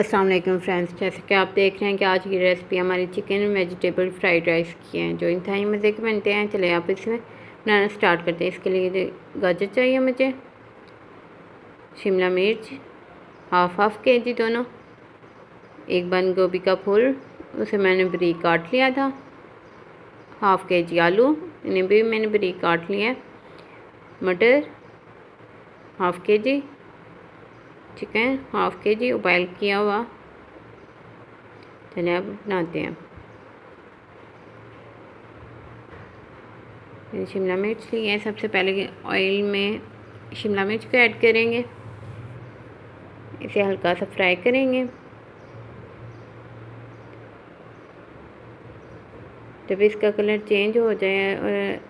अस्सलाम वालेकुम फ्रेंड्स, जैसे कि आप देख रहे हैं कि आज की रेसिपी हमारी चिकन वेजिटेबल फ्राइड राइस की है जो इंतहाई मज़े के बनते हैं। चलिए आप इसमें बनाना स्टार्ट करते हैं। इसके लिए गाजर चाहिए मुझे, शिमला मिर्च हाफ के जी दोनों, एक बंद गोभी का फूल उसे मैंने बारीक काट लिया था, हाफ के जी आलू इन्हें भी मैंने बारीक काट लिया है, मटर हाफ के जी, चिकन हाफ के जी बॉयल किया हुआ। चलिए अब बनाते हैं। शिमला मिर्च लिए हैं। सबसे पहले ऑयल में शिमला मिर्च को ऐड करेंगे, इसे हल्का सा फ्राई करेंगे। जब इसका कलर चेंज हो जाए और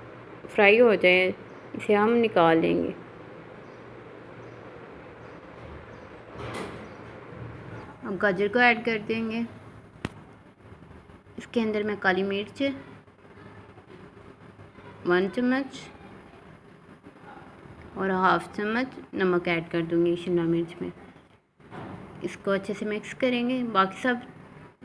फ्राई हो जाए इसे हम निकाल लेंगे। अब गाजर को ऐड कर देंगे। इसके अंदर मैं काली मिर्च 1 चम्मच और हाफ चम्मच नमक ऐड कर दूंगी शिमला मिर्च में। इसको अच्छे से मिक्स करेंगे। बाकी सब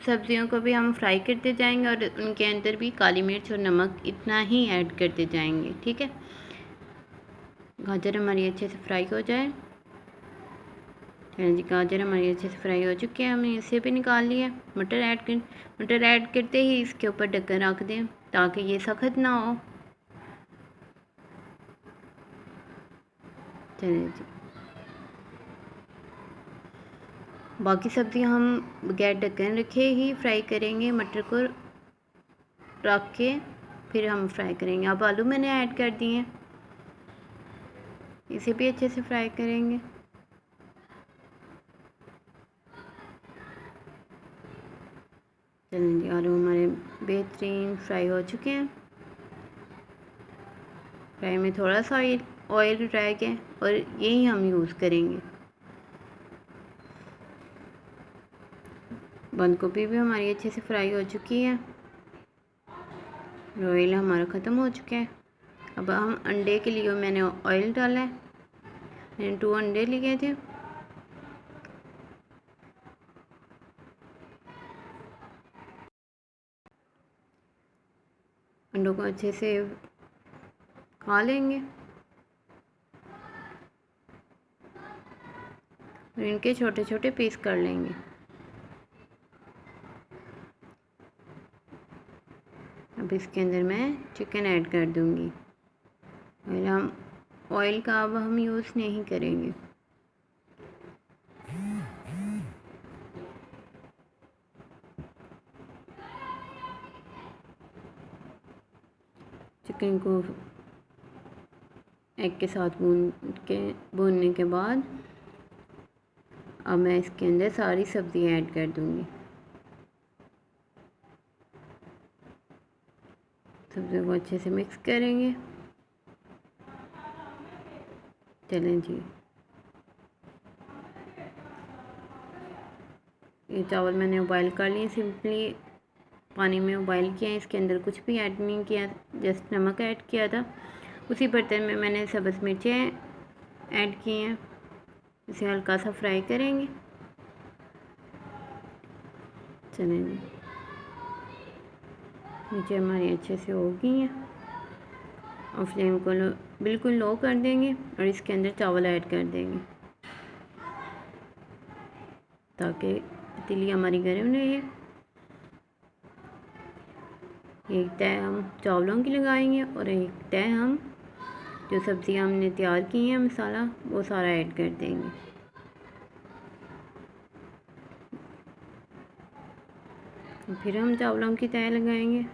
सब्जियों को भी हम फ्राई करते जाएंगे और उनके अंदर भी काली मिर्च और नमक इतना ही ऐड करते जाएंगे, ठीक है। गाजर हमारी अच्छे से फ्राई हो जाए। जी, गाजर हमारी अच्छे से फ्राई हो चुकी है, हमने इसे भी निकाल लिया। मटर ऐड करते ही इसके ऊपर ढक्कन रख दें ताकि ये सख्त ना हो। चलिए जी, बाकी सब्ज़ी हम बगैर ढक्कन रखे ही फ्राई करेंगे। मटर को रख के फिर हम फ्राई करेंगे। अब आलू मैंने ऐड कर दिए हैं, इसे भी अच्छे से फ्राई करेंगे। चलिए जी, आलू हमारे बेहतरीन फ्राई हो चुके हैं। फ्राई में थोड़ा सा ऑयल रह गया और यही हम यूज़ करेंगे। बंद गोभी भी हमारी अच्छे से फ्राई हो चुकी है। ऑयल हमारा ख़त्म हो चुका है। अब हम अंडे के लिए मैंने ऑयल डाला है। मैंने 2 अंडे लिए थे। अंडों को अच्छे से खा लेंगे और इनके छोटे छोटे पीस कर लेंगे। अब इसके अंदर मैं चिकन ऐड कर दूंगी। ऑयल का अब हम यूज़ नहीं करेंगे। चिकन को एग के साथ भूनने के बाद अब मैं इसके अंदर सारी सब्ज़ी ऐड कर दूंगी। सब्ज़ियों को अच्छे से मिक्स करेंगे। चलें जी, ये चावल मैंने उबाइल कर लिए, सिंपली पानी में उबाइल किया है। इसके अंदर कुछ भी ऐड नहीं किया, जस्ट नमक ऐड किया था। उसी बर्तन में मैंने सब्ज़ मिर्चें ऐड की हैं, इसे हल्का सा फ्राई करेंगे। चलें जी, मिर्चें हमारी अच्छे से हो गई हैं और फ्लेम को बिल्कुल लो कर देंगे और इसके अंदर चावल ऐड कर देंगे ताकि पतीली हमारी गर्म रहे। एक तय हम चावलों की लगाएंगे और एक तय हम जो सब्ज़ियाँ हमने तैयार की हैं मसाला वो सारा ऐड कर देंगे। फिर हम चावलों की तय लगाएंगे।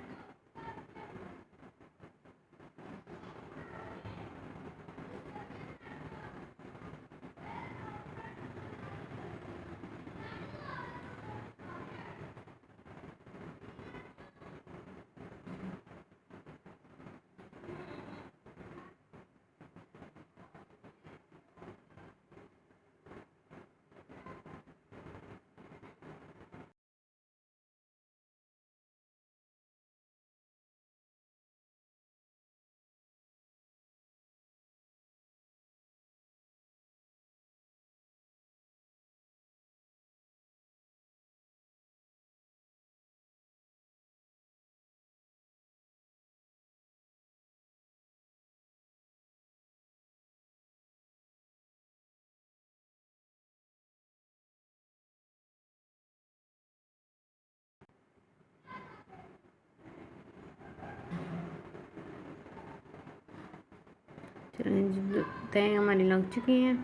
चलें तय हमारी लग चुकी हैं।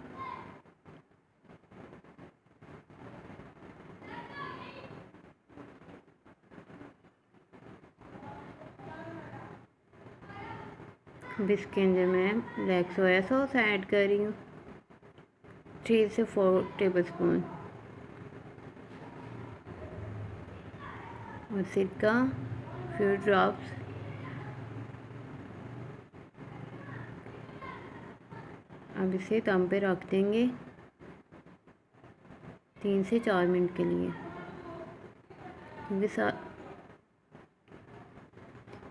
अब इसके अंदर मैं ब्लैक सोया सॉस ऐड कर रही हूँ 3 से 4 टेबलस्पून और सिरका फ्यू ड्रॉप्स। अब इसे दम पे रख देंगे 3 से 4 मिनट के लिए, क्योंकि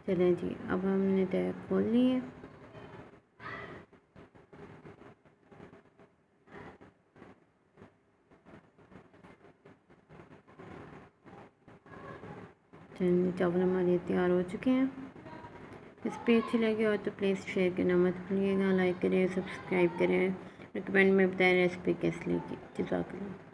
चलें जी अब हमने तय खोल ली है। चलिए चावल हमारे तैयार हो चुके हैं। रेसिपी अच्छी लगी हो तो प्लीज़ शेयर करना मत भूलिएगा, लाइक करें, सब्सक्राइब करें, कमेंट में बताएं रेसिपी कैसी लगी। जज़ाकल्लाह।